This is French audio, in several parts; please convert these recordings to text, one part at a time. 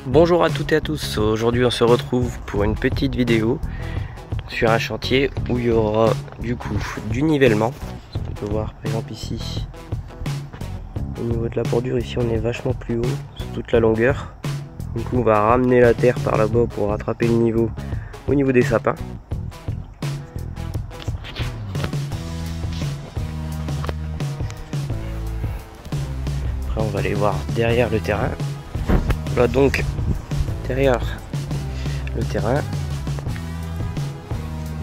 Bonjour à toutes et à tous, aujourd'hui on se retrouve pour une petite vidéo sur un chantier où il y aura du coup du nivellement. On peut voir par exemple ici, au niveau de la bordure, ici on est vachement plus haut sur toute la longueur. Du coup on va ramener la terre par là-bas pour rattraper le niveau au niveau des sapins. Après on va aller voir derrière le terrain. Voilà donc derrière le terrain.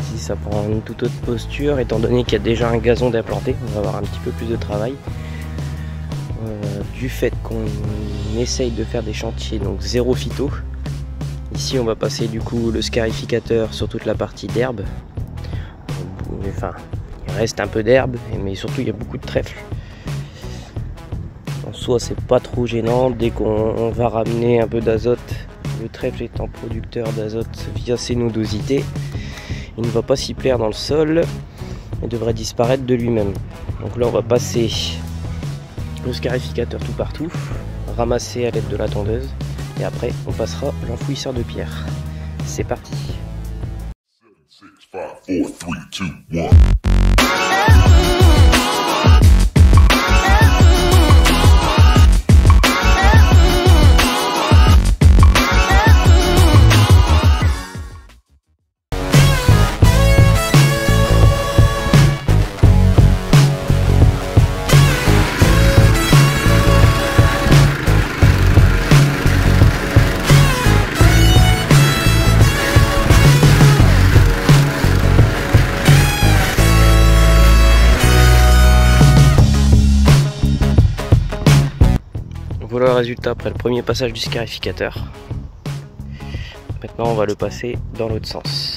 Ici ça prend une toute autre posture étant donné qu'il y a déjà un gazon d'implanter. On va avoir un petit peu plus de travail. Du fait qu'on essaye de faire des chantiers donc zéro phyto. Ici on va passer du coup le scarificateur sur toute la partie d'herbe. Enfin il reste un peu d'herbe mais surtout il y a beaucoup de trèfle. En soi c'est pas trop gênant dès qu'on va ramener un peu d'azote. Le trèfle étant producteur d'azote via ses nodosités, il ne va pas s'y plaire dans le sol et devrait disparaître de lui-même. Donc là on va passer le scarificateur tout partout, ramasser à l'aide de la tondeuse et après on passera l'enfouisseur de pierre. C'est parti. 7, 6, 5, 4, 3, 2, 1. Voilà le résultat après le premier passage du scarificateur. Maintenant on va le passer dans l'autre sens.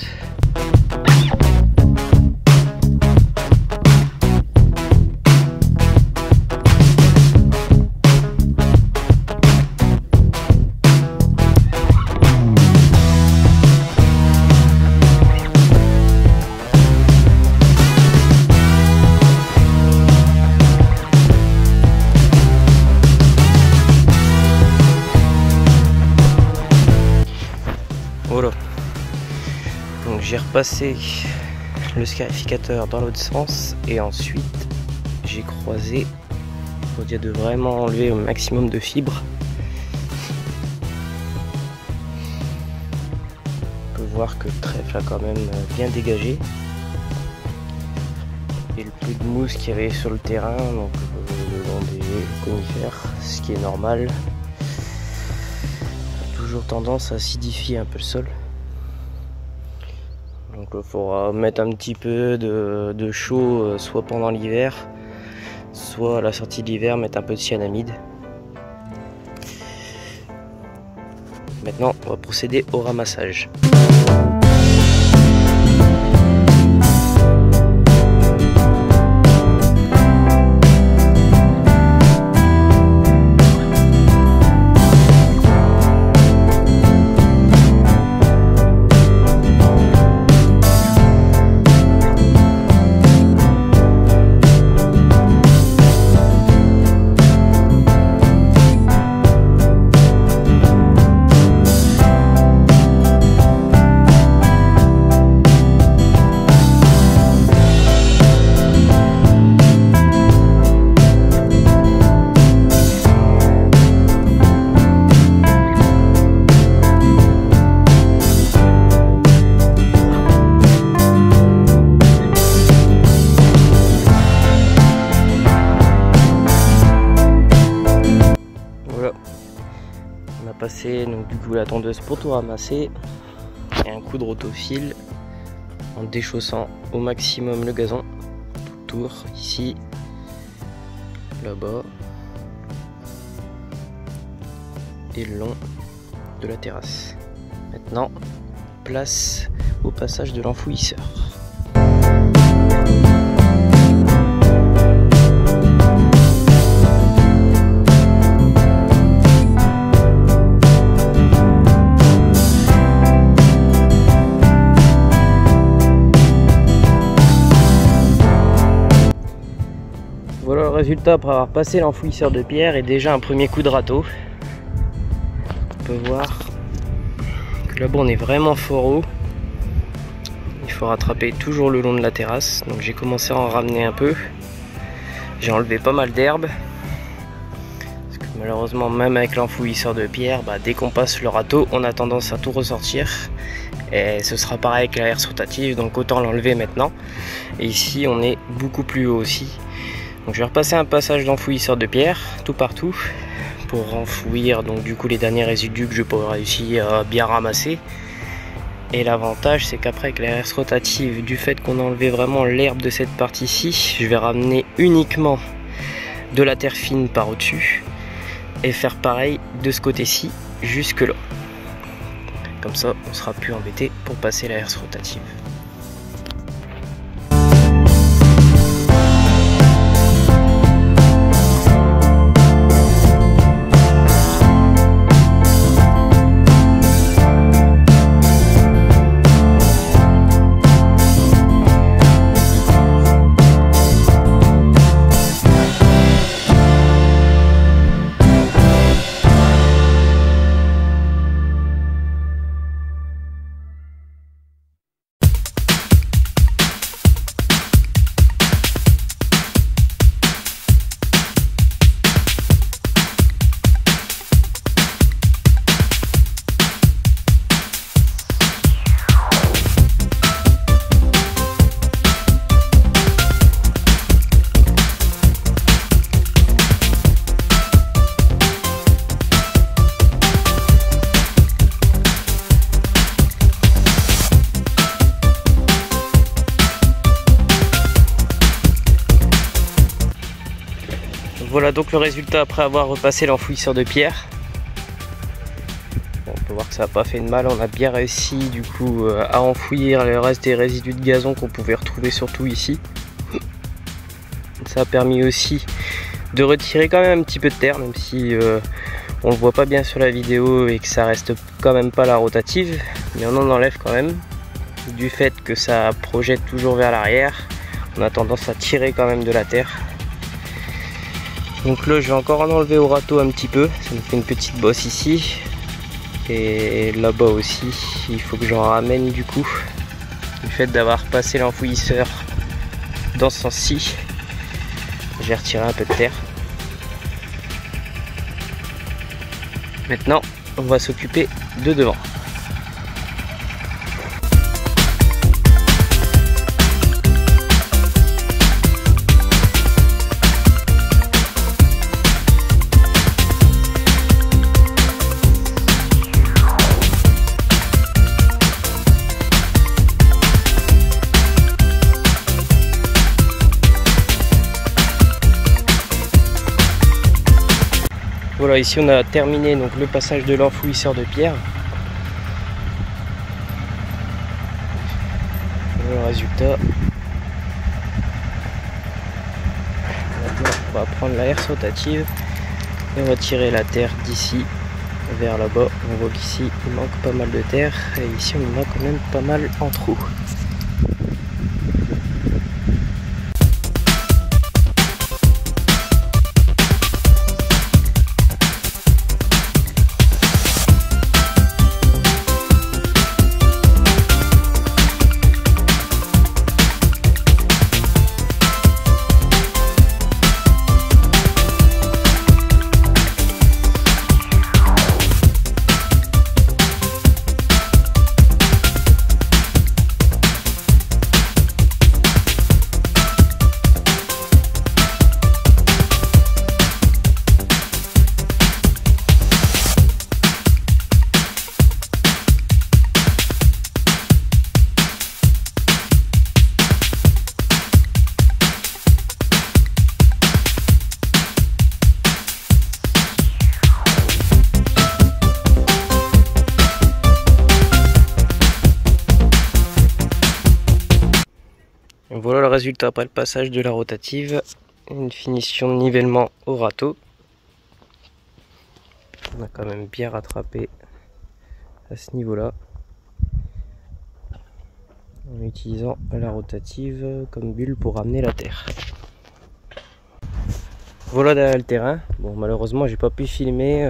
Voilà, donc j'ai repassé le scarificateur dans l'autre sens et ensuite j'ai croisé pour dire de vraiment enlever au maximum de fibres. On peut voir que le trèfle a quand même bien dégagé et le peu de mousse qu'il y avait sur le terrain, donc le long des conifères, ce qui est normal. Tendance à acidifier un peu le sol, donc il faudra mettre un petit peu de chaud soit pendant l'hiver, soit à la sortie de l'hiver mettre un peu de cyanamide. Maintenant on va procéder au ramassage. On a passé donc du coup la tondeuse pour tout ramasser et un coup de rotofil en déchaussant au maximum le gazon tout autour, ici, là-bas et le long de la terrasse. Maintenant, place au passage de l'enfouisseur. Voilà le résultat après avoir passé l'enfouisseur de pierre et déjà un premier coup de râteau. peut voir que là-bas on est vraiment fort haut. Il faut rattraper toujours le long de la terrasse. Donc j'ai commencé à en ramener un peu. J'ai enlevé pas mal d'herbe. Parce que malheureusement, même avec l'enfouisseur de pierre, dès qu'on passe le râteau, on a tendance à tout ressortir. Et ce sera pareil avec la herse rotative, donc autant l'enlever maintenant. Et ici on est beaucoup plus haut aussi. Donc je vais repasser un passage d'enfouisseur de pierre tout partout pour enfouir donc du coup les derniers résidus que je pourrais réussir à bien ramasser. Et l'avantage c'est qu'après avec la herse rotative, du fait qu'on a enlevé vraiment l'herbe de cette partie-ci, je vais ramener uniquement de la terre fine par au-dessus et faire pareil de ce côté-ci jusque là. Comme ça, on sera plus embêté pour passer la herse rotative. Voilà donc le résultat après avoir repassé l'enfouisseur de pierre. Bon, on peut voir que ça n'a pas fait de mal, on a bien réussi du coup à enfouir le reste des résidus de gazon qu'on pouvait retrouver surtout ici. Ça a permis aussi de retirer quand même un petit peu de terre, même si on le voit pas bien sur la vidéo et que ça reste quand même pas la rotative, mais on en enlève quand même. Du fait que ça projette toujours vers l'arrière, on a tendance à tirer quand même de la terre. Donc là je vais encore en enlever au râteau un petit peu, ça me fait une petite bosse ici. Et là-bas aussi, il faut que j'en ramène du coup. Du fait d'avoir passé l'enfouisseur dans ce sens-ci, j'ai retiré un peu de terre. Maintenant, on va s'occuper de devant. Voilà, ici on a terminé donc le passage de l'enfouisseur de pierre. Voilà le résultat. Maintenant on va prendre la herse rotative et on va tirer la terre d'ici vers là-bas. On voit qu'ici il manque pas mal de terre et ici on en a quand même pas mal en trou. Voilà le résultat après le passage de la rotative, une finition de nivellement au râteau. On a quand même bien rattrapé à ce niveau-là en utilisant la rotative comme bulle pour ramener la terre. Voilà derrière le terrain. Bon, malheureusement j'ai pas pu filmer,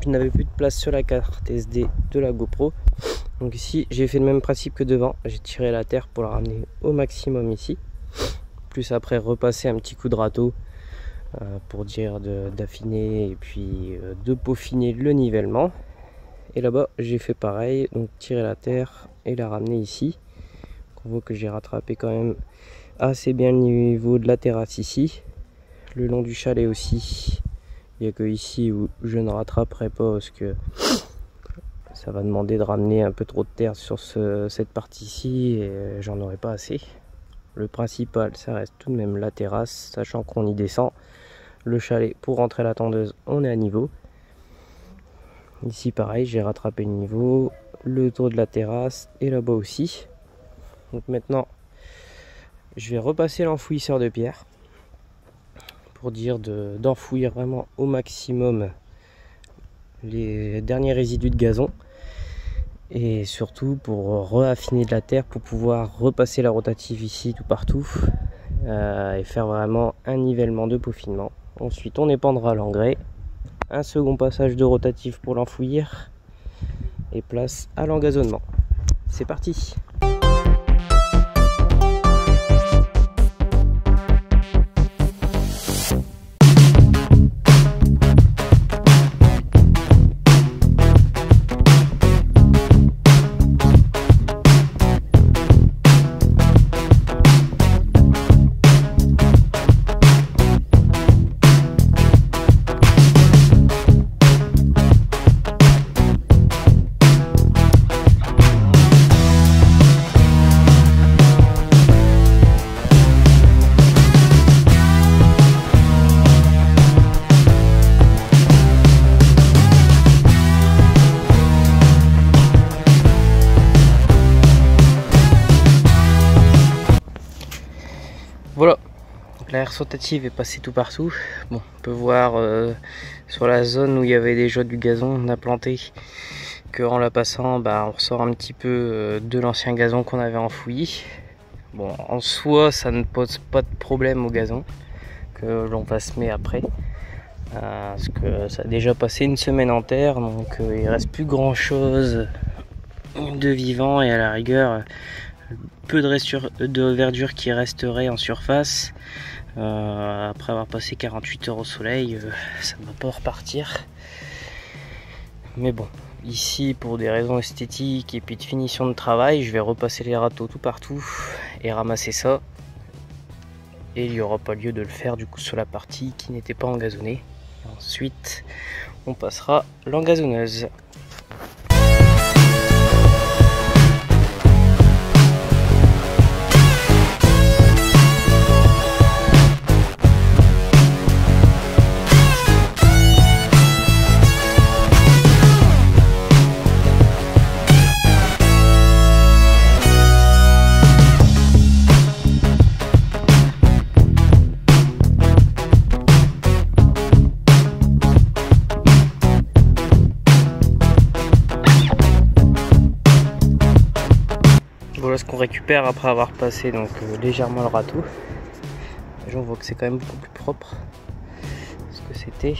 je n'avais plus de place sur la carte SD de la GoPro. Donc ici j'ai fait le même principe que devant, j'ai tiré la terre pour la ramener au maximum ici. Plus après repasser un petit coup de râteau pour dire d'affiner et puis de peaufiner le nivellement. Et là-bas j'ai fait pareil, donc tirer la terre et la ramener ici. On voit que j'ai rattrapé quand même assez bien le niveau de la terrasse ici. Le long du chalet aussi, il n'y a que ici où je ne rattraperai pas parce que ça va demander de ramener un peu trop de terre sur cette partie-ci et j'en aurai pas assez. Le principal, ça reste tout de même la terrasse, sachant qu'on y descend. Le chalet, pour rentrer à la tondeuse, on est à niveau. Ici pareil, j'ai rattrapé le niveau, le tour de la terrasse et là-bas aussi. Donc maintenant, je vais repasser l'enfouisseur de pierre pour dire d'enfouir vraiment au maximum les derniers résidus de gazon et surtout pour réaffiner de la terre pour pouvoir repasser la rotative ici tout partout et faire vraiment un nivellement de peaufinement. Ensuite on épandra l'engrais, un second passage de rotative pour l'enfouir et place à l'engazonnement. C'est parti! Voilà, la herse rotative est passée tout partout. Bon, on peut voir sur la zone où il y avait déjà du gazon, on a planté que en la passant, on ressort un petit peu de l'ancien gazon qu'on avait enfoui. Bon, en soi, ça ne pose pas de problème au gazon que l'on va semer après. Parce que ça a déjà passé une semaine en terre, donc il reste plus grand chose de vivant et à la rigueur peu de verdure qui resterait en surface après avoir passé 48 heures au soleil. Ça ne va pas repartir, mais bon, ici pour des raisons esthétiques et puis de finition de travail, je vais repasser les râteaux tout partout et ramasser ça, et il n'y aura pas lieu de le faire du coup sur la partie qui n'était pas engazonnée. Ensuite on passera l'engazonneuse. Voilà ce qu'on récupère après avoir passé donc légèrement le râteau. Déjà on voit que c'est quand même beaucoup plus propre que ce que c'était.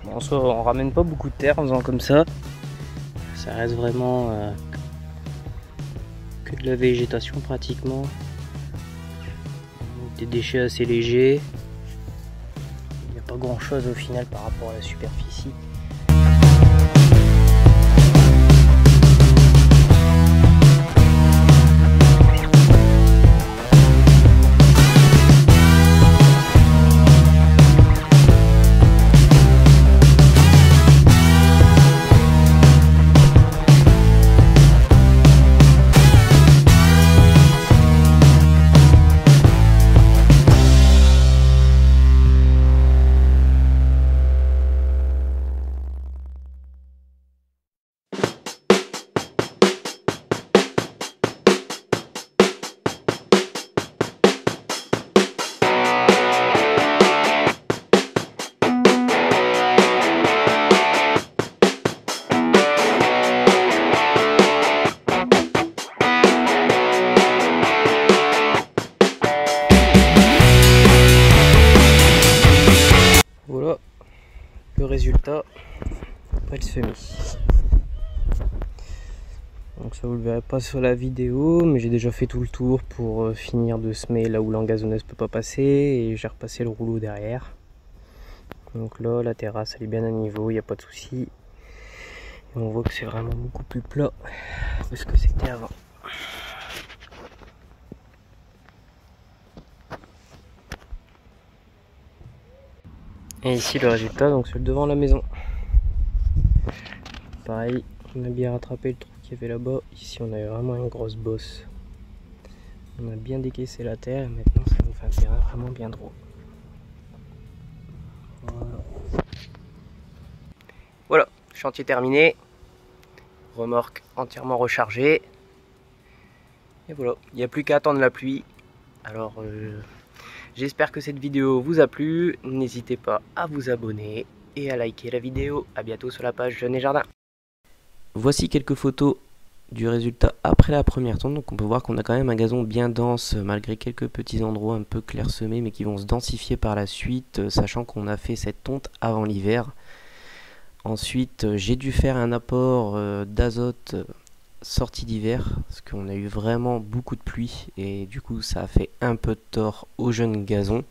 Bon, en soi on ramène pas beaucoup de terre en faisant comme ça. Ça reste vraiment que de la végétation pratiquement. Des déchets assez légers. Il n'y a pas grand chose au final par rapport à la superficie. résultat après le semis. Donc ça vous le verrez pas sur la vidéo, mais j'ai déjà fait tout le tour pour finir de semer là où l'engazonneuse peut pas passer, et j'ai repassé le rouleau derrière. Donc là la terrasse elle est bien à niveau, il n'y a pas de souci. Et on voit que c'est vraiment beaucoup plus plat que ce que c'était avant. Et ici le résultat, donc c'est le devant de la maison. Pareil, on a bien rattrapé le trou qu'il y avait là-bas. Ici on a vraiment une grosse bosse. On a bien décaissé la terre et maintenant ça nous fait un terrain vraiment bien droit. Voilà, chantier terminé. Remorque entièrement rechargée. Et voilà, il n'y a plus qu'à attendre la pluie. Alors j'espère que cette vidéo vous a plu. N'hésitez pas à vous abonner et à liker la vidéo. A bientôt sur la page Jeunes et Jardin. Voici quelques photos du résultat après la première tonte. Donc on peut voir qu'on a quand même un gazon bien dense malgré quelques petits endroits un peu clairsemés mais qui vont se densifier par la suite, sachant qu'on a fait cette tonte avant l'hiver. Ensuite j'ai dû faire un apport d'azote sortie d'hiver parce qu'on a eu vraiment beaucoup de pluie et du coup ça a fait un peu de tort au jeune gazon.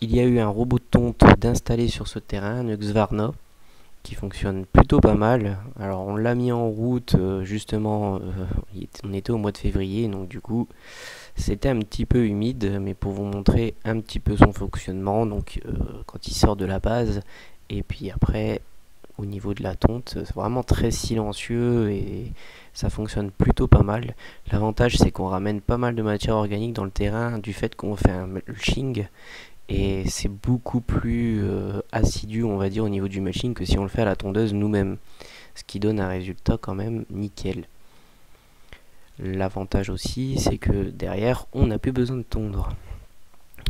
Il y a eu un robot de tonte d'installer sur ce terrain, un Husqvarna, qui fonctionne plutôt pas mal. Alors on l'a mis en route justement, on était au mois de février, donc du coup c'était un petit peu humide, mais pour vous montrer un petit peu son fonctionnement, donc quand il sort de la base, et puis après au niveau de la tonte, c'est vraiment très silencieux et ça fonctionne plutôt pas mal. L'avantage c'est qu'on ramène pas mal de matière organique dans le terrain du fait qu'on fait un mulching. Et c'est beaucoup plus assidu, on va dire, au niveau du mulching que si on le fait à la tondeuse nous-mêmes. Ce qui donne un résultat quand même nickel. L'avantage aussi, c'est que derrière, on n'a plus besoin de tondre.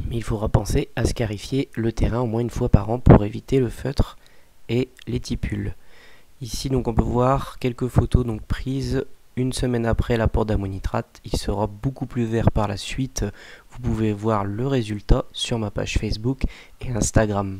Mais il faudra penser à scarifier le terrain au moins une fois par an pour éviter le feutre et les tipules. Ici, donc, on peut voir quelques photos donc prises une semaine après l'apport d'ammonitrate. Il sera beaucoup plus vert par la suite. Vous pouvez voir le résultat sur ma page Facebook et Instagram.